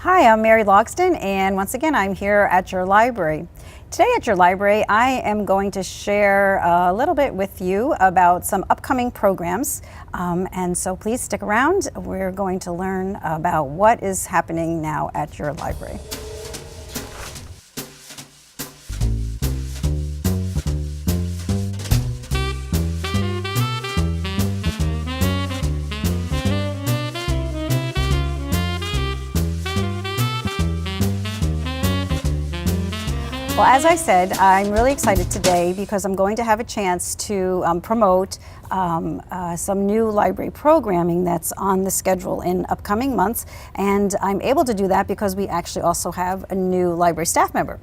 Hi, I'm Mary Logston, and once again, I'm here at your library. Today at your library, I am going to share a little bit with you about some upcoming programs, and so please stick around. We're going to learn about what is happening now at your library. Well, as I said, I'm really excited today because I'm going to have a chance to promote some new library programming that's on the schedule in upcoming months, and I'm able to do that because we actually also have a new library staff member.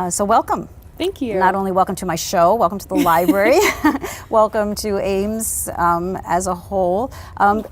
So welcome. Thank you. Not only welcome to my show, welcome to the library, welcome to Ames as a whole.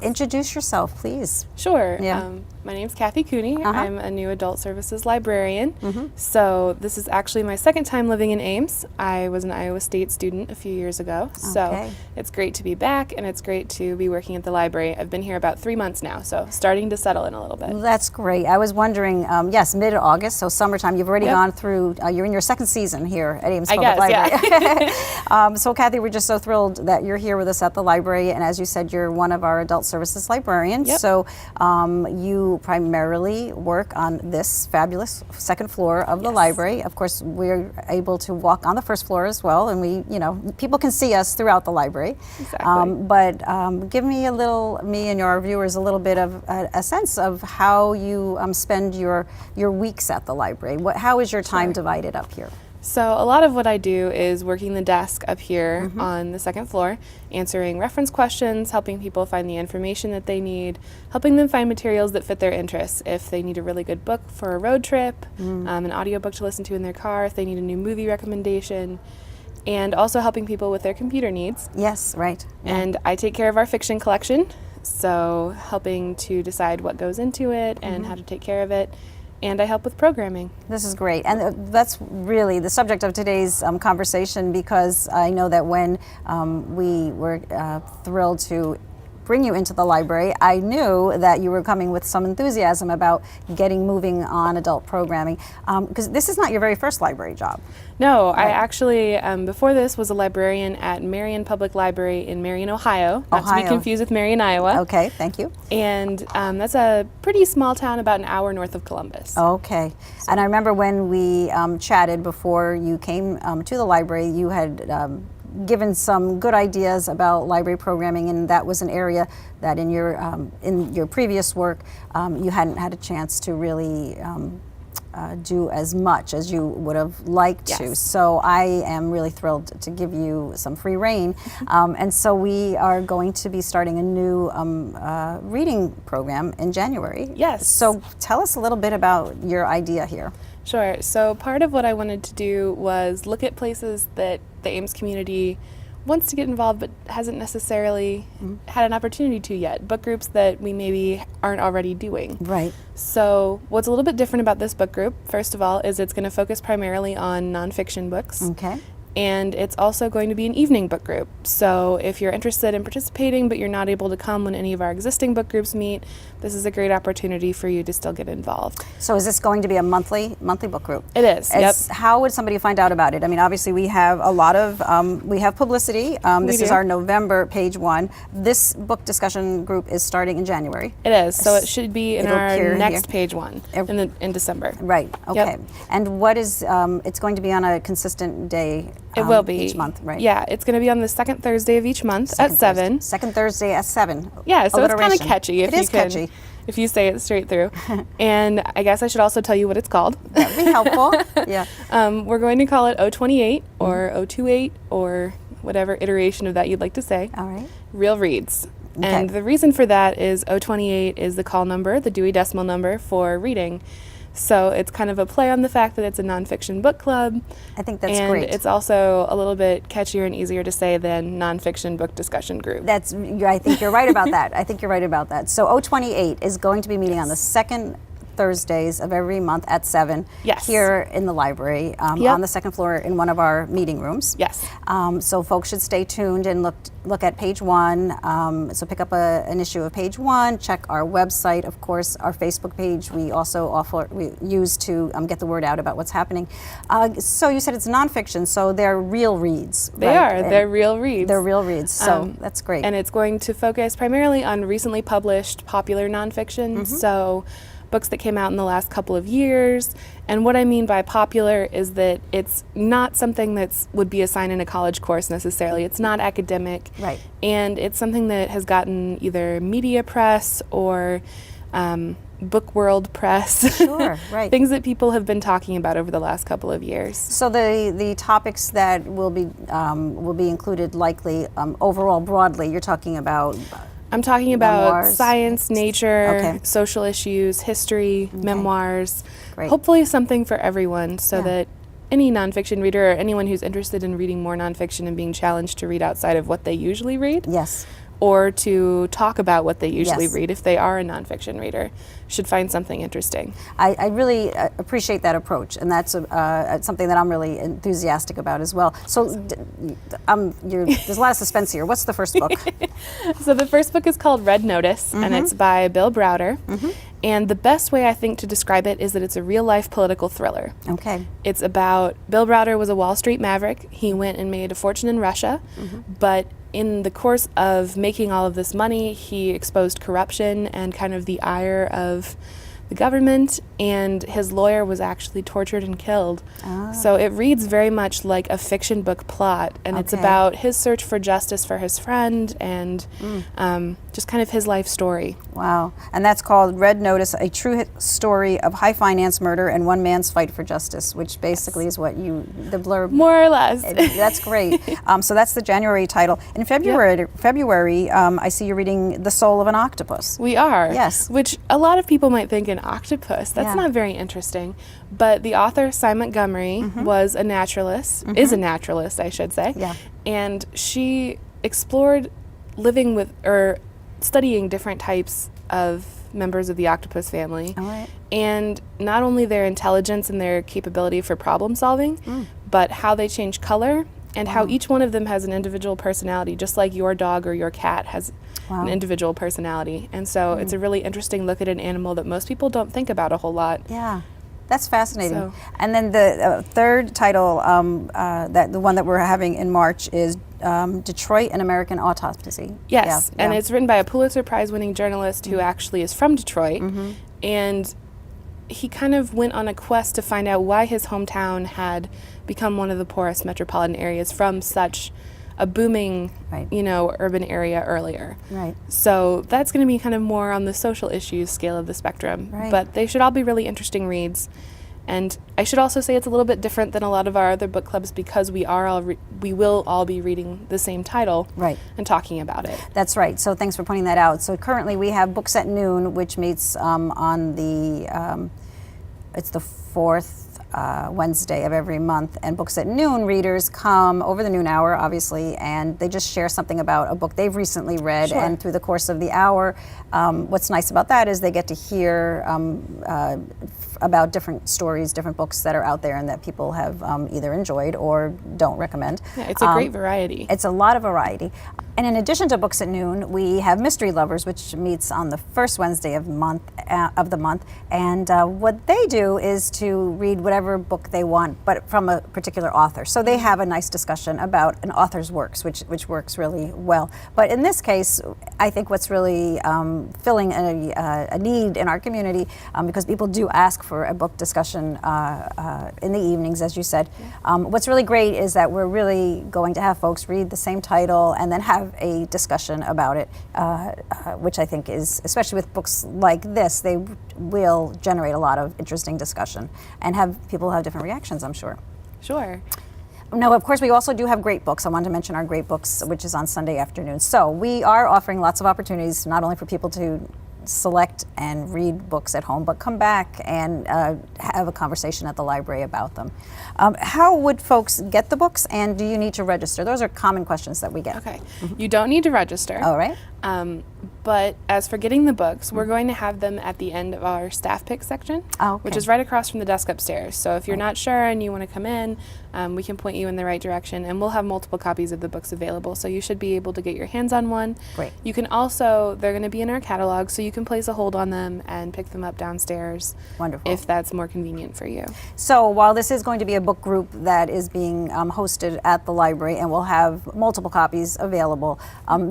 Introduce yourself, please. Sure. Yeah. My name's Cathy Cooney. I'm a new adult services librarian. So this is actually my second time living in Ames. I was an Iowa State student a few years ago. So it's great to be back, and it's great to be working at the library. I've been here about 3 months now, so starting to settle in a little bit. That's great. I was wondering, yes, mid-August, so summertime. You've already gone through, you're in your second season here at Ames Public Library. Yeah. So Cathy, we're just so thrilled that you're here with us at the library, and as you said, you're one of our adult services librarians. So you primarily work on this fabulous second floor of the library. Of course, we're able to walk on the first floor as well, and people can see us throughout the library. Exactly. But give me me and your viewers a little bit of a sense of how you spend your weeks at the library. How is your time divided up here? So a lot of what I do is working the desk up here on the second floor, answering reference questions, helping people find the information that they need, helping them find materials that fit their interests. If they need a really good book for a road trip, an audiobook to listen to in their car, if they need a new movie recommendation, and also helping people with their computer needs. Yes, right. And I take care of our fiction collection, so helping to decide what goes into it and how to take care of it. And I help with programming. This is great, and that's really the subject of today's conversation, because I know that when we were thrilled to bring you into the library, I knew that you were coming with some enthusiasm about getting moving on adult programming, because this is not your very first library job. No, I actually, before this, was a librarian at Marion Public Library in Marion, Ohio. Not to be confused with Marion, Iowa. Okay, thank you. And that's a pretty small town about an hour north of Columbus. Okay. So. And I remember when we chatted before you came to the library, you had given some good ideas about library programming, and that was an area that in your previous work you hadn't had a chance to really do as much as you would have liked to. So I am really thrilled to give you some free rein, and so we are going to be starting a new reading program in January. Yes. So tell us a little bit about your idea here. Sure. So part of what I wanted to do was look at places that the Ames community wants to get involved but hasn't necessarily had an opportunity to yet. Book groups that we maybe aren't already doing. Right. So what's a little bit different about this book group, first of all, is it's going to focus primarily on nonfiction books. Okay. And it's also going to be an evening book group. So if you're interested in participating but you're not able to come when any of our existing book groups meet, this is a great opportunity for you to still get involved. So is this going to be a monthly book group? It is, yep. How would somebody find out about it? I mean, obviously we have a lot of, we have publicity. This is our November page 1. This book discussion group is starting in January. It is, so it should be in our next here. page 1 in December. Right, okay. Yep. And what is, it's going to be on a consistent day it will be. Each month, right? Yeah, it's going to be on the second Thursday of each month at 7. Second Thursday at 7. Yeah, so it's kind of catchy. It is catchy. If you say it straight through. And I guess I should also tell you what it's called. That would be helpful. Yeah. We're going to call it 028 or 028 or whatever iteration of that you'd like to say. All right. Real Reads. Okay. And the reason for that is 028 is the call number, the Dewey Decimal number for reading. So it's kind of a play on the fact that it's a nonfiction book club. I think that's great. And it's also a little bit catchier and easier to say than nonfiction book discussion group. I think you're right about that. I think you're right about that. So 028 is going to be meeting on the second Thursdays of every month at 7 Yes. here in the library Yep. on the second floor in one of our meeting rooms. Yes. So folks should stay tuned and look at page 1. So pick up an issue of page 1, check our website, of course, our Facebook page. We also we use to get the word out about what's happening. So you said it's nonfiction, so they're real reads. They right? are. And They're real reads. They're real reads, so that's great. And it's going to focus primarily on recently published popular nonfiction, so books that came out in the last couple of years. And what I mean by popular is that it's not something that would be assigned in a college course necessarily. It's not academic. Right. And it's something that has gotten either media press or book world press. Sure, right. Things that people have been talking about over the last couple of years. So the topics that will be included likely overall broadly, you're talking about I'm talking about memoirs, science, nature, Okay. social issues, history, memoirs. Great. Hopefully something for everyone so Yeah. that any nonfiction reader or anyone who's interested in reading more nonfiction and being challenged to read outside of what they usually read, yes. or to talk about what they usually Yes. read if they are a nonfiction reader, should find something interesting. I really appreciate that approach, and that's something that I'm really enthusiastic about as well. So there's a lot of suspense here. What's the first book? So the first book is called Red Notice, and it's by Bill Browder. And the best way I think to describe it is that it's a real-life political thriller. Okay. It's about Bill Browder was a Wall Street maverick. He went and made a fortune in Russia, but in the course of making all of this money, he exposed corruption and kind of the ire of the government, and his lawyer was actually tortured and killed. So it reads very much like a fiction book plot, and it's Okay. about his search for justice for his friend and just kind of his life story. Wow. And that's called Red Notice, a true story of high finance murder and one man's fight for justice, which basically is what the blurb. More or less. That's great. So that's the January title. In February, I see you're reading The Soul of an Octopus. We are. Yes. Which a lot of people might think an octopus. That's Yeah. not very interesting. But the author, Cy Montgomery, was a naturalist, is a naturalist, I should say. Yeah. And she explored living with, or studying different types of members of the octopus family. All right. And not only their intelligence and their capability for problem solving, but how they change color and how each one of them has an individual personality, just like your dog or your cat has an individual personality. And so it's a really interesting look at an animal that most people don't think about a whole lot. Yeah. That's fascinating. So- And then the third title, the one that we're having in March, is Detroit, an American Autopsy. Yes, Yeah, and yeah. it's written by a Pulitzer Prize winning journalist who actually is from Detroit. And he kind of went on a quest to find out why his hometown had become one of the poorest metropolitan areas from such a booming, Right. urban area earlier. Right. So that's going to be kind of more on the social issues scale of the spectrum. Right. But they should all be really interesting reads. And I should also say it's a little bit different than a lot of our other book clubs because we will all be reading the same title Right. and talking about it. That's right. So thanks for pointing that out. So currently we have Books at Noon, which meets on it's the fourth Wednesday of every month. And Books at Noon readers come over the noon hour, obviously, and they just share something about a book they've recently read. Sure. And through the course of the hour, what's nice about that is they get to hear about different stories, different books that are out there and that people have either enjoyed or don't recommend. Yeah, it's a great variety. It's a lot of variety. And in addition to Books at Noon, we have Mystery Lovers, which meets on the first Wednesday of the month. And what they do is to read whatever book they want, but from a particular author. So they have a nice discussion about an author's works, which works really well. But in this case, I think what's really filling a need in our community, because people do ask for a book discussion in the evenings, as you said. What's really great is that we're really going to have folks read the same title and then have a discussion about it, which I think is, especially with books like this, they will generate a lot of interesting discussion and have people have different reactions, I'm sure. Sure. Now, of course, we also do have great books. I wanted to mention our great books, which is on Sunday afternoons. So we are offering lots of opportunities, not only for people to select and read books at home, but come back and have a conversation at the library about them. How would folks get the books, and do you need to register? Those are common questions that we get. Okay. You don't need to register. All right. But as for getting the books, we're going to have them at the end of our staff pick section, which is right across from the desk upstairs. So if you're not sure and you want to come in, we can point you in the right direction, and we'll have multiple copies of the books available. So you should be able to get your hands on one. Great. You can also, they're going to be in our catalog, so you can place a hold on them and pick them up downstairs. Wonderful. If that's more convenient for you. So while this is going to be a book group that is being hosted at the library and will have multiple copies available,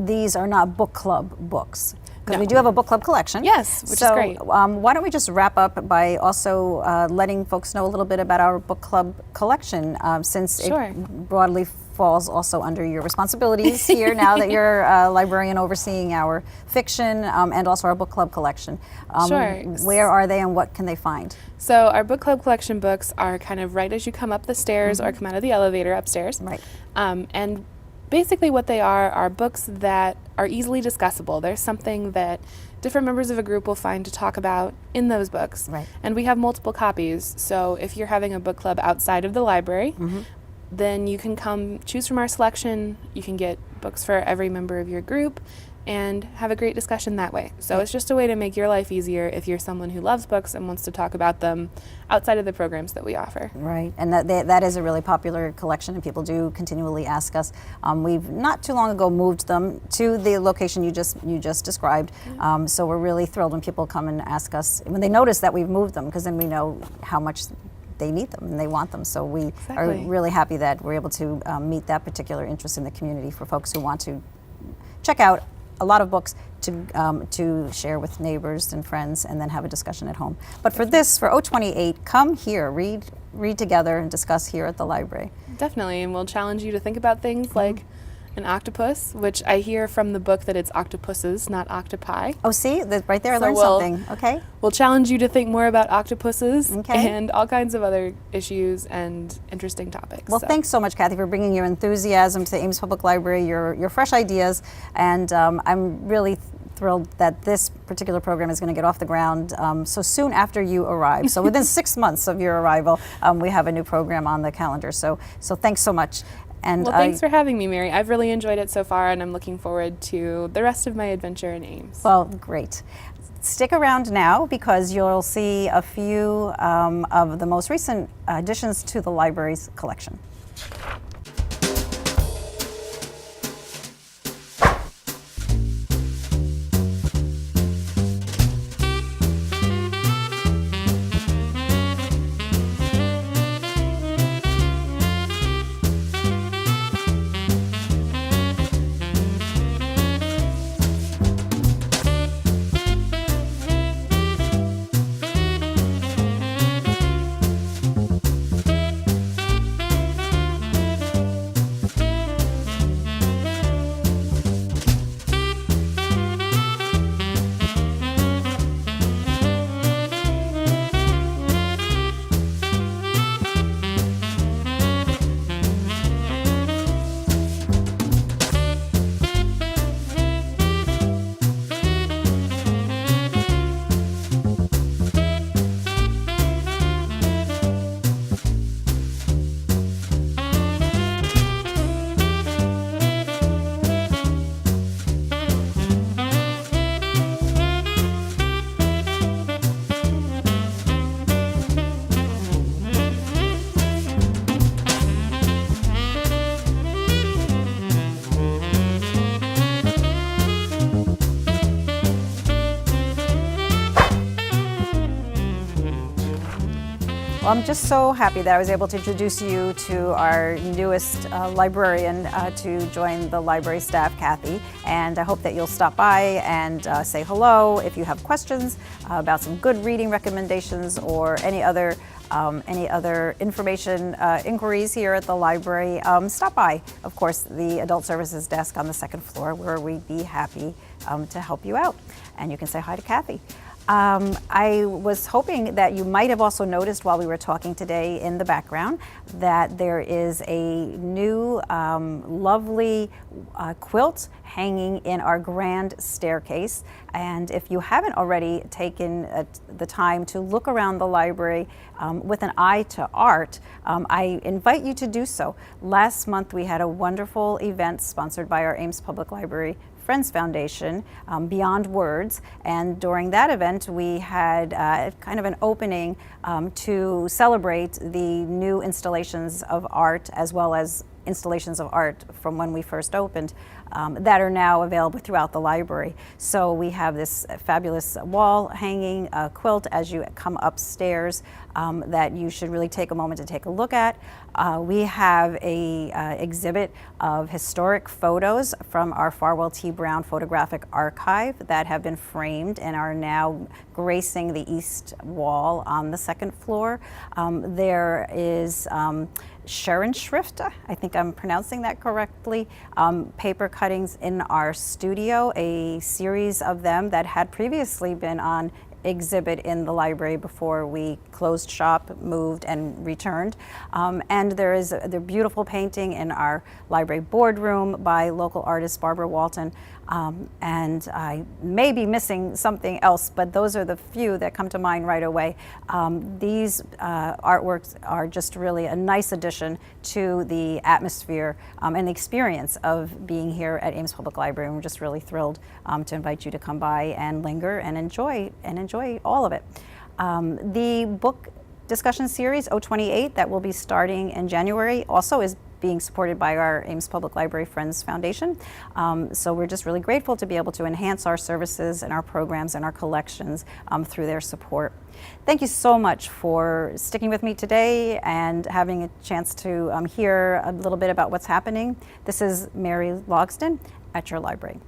these are not book club books. Because we do have a book club collection. Yes, which is great. Why don't we just wrap up by also letting folks know a little bit about our book club collection, since it broadly falls also under your responsibilities here now that you're a librarian overseeing our fiction and also our book club collection. Where are they and what can they find? So our book club collection books are kind of right as you come up the stairs or come out of the elevator upstairs. Right. And basically what they are books that are easily discussable. There's something that different members of a group will find to talk about in those books. Right. And we have multiple copies. So if you're having a book club outside of the library, then you can come choose from our selection. You can get books for every member of your group and have a great discussion that way. So it's just a way to make your life easier if you're someone who loves books and wants to talk about them outside of the programs that we offer. Right, and that is a really popular collection, and people do continually ask us. We've not too long ago moved them to the location you just described, so we're really thrilled when people come and ask us, when they notice that we've moved them, because then we know how much they need them and they want them. So we are really happy that we're able to meet that particular interest in the community for folks who want to check out a lot of books to share with neighbors and friends and then have a discussion at home. But for this, for O28, come here, read together and discuss here at the library. Definitely, and we'll challenge you to think about things like an octopus, which I hear from the book that it's octopuses, not octopi. Oh, see, right there I So learned something. Okay. We'll challenge you to think more about octopuses and all kinds of other issues and interesting topics. Well, thanks so much, Cathy, for bringing your enthusiasm to the Ames Public Library, your fresh ideas, and I'm really thrilled that this particular program is going to get off the ground so soon after you arrive. So within 6 months of your arrival, we have a new program on the calendar. So thanks so much. And well, thanks for having me, Mary. I've really enjoyed it so far, and I'm looking forward to the rest of my adventure in Ames. Well, great. Stick around now because you'll see a few of the most recent additions to the library's collection. Well, I'm just so happy that I was able to introduce you to our newest librarian to join the library staff, Cathy. And I hope that you'll stop by and say hello if you have questions about some good reading recommendations or any other information inquiries here at the library. Stop by, of course, the Adult Services desk on the second floor, where we'd be happy to help you out. And you can say hi to Cathy. I was hoping that you might have also noticed while we were talking today in the background that there is a new lovely quilt hanging in our grand staircase. And if you haven't already taken the time to look around the library with an eye to art, I invite you to do so. Last month we had a wonderful event sponsored by our Ames Public Library Friends Foundation, Beyond Words. And during that event, we had kind of an opening to celebrate the new installations of art, as well as installations of art from when we first opened that are now available throughout the library. So we have this fabulous wall hanging quilt as you come upstairs that you should really take a moment to take a look at. We have a exhibit of historic photos from our Farwell T. Brown Photographic Archive that have been framed and are now gracing the east wall on the second floor. There is Scherenschrift, I think I'm pronouncing that correctly, paper cuttings in our studio, a series of them that had previously been on exhibit in the library before we closed shop, moved, and returned. And there is the beautiful painting in our library boardroom by local artist Barbara Walton. And I may be missing something else, but those are the few that come to mind right away. These artworks are just really a nice addition to the atmosphere and the experience of being here at Ames Public Library. And we're just really thrilled to invite you to come by and linger and enjoy all of it. The book discussion series 028 that will be starting in January also is being supported by our Ames Public Library Friends Foundation. So we're just really grateful to be able to enhance our services and our programs and our collections through their support. Thank you so much for sticking with me today and having a chance to hear a little bit about what's happening. This is Mary Logston at your library.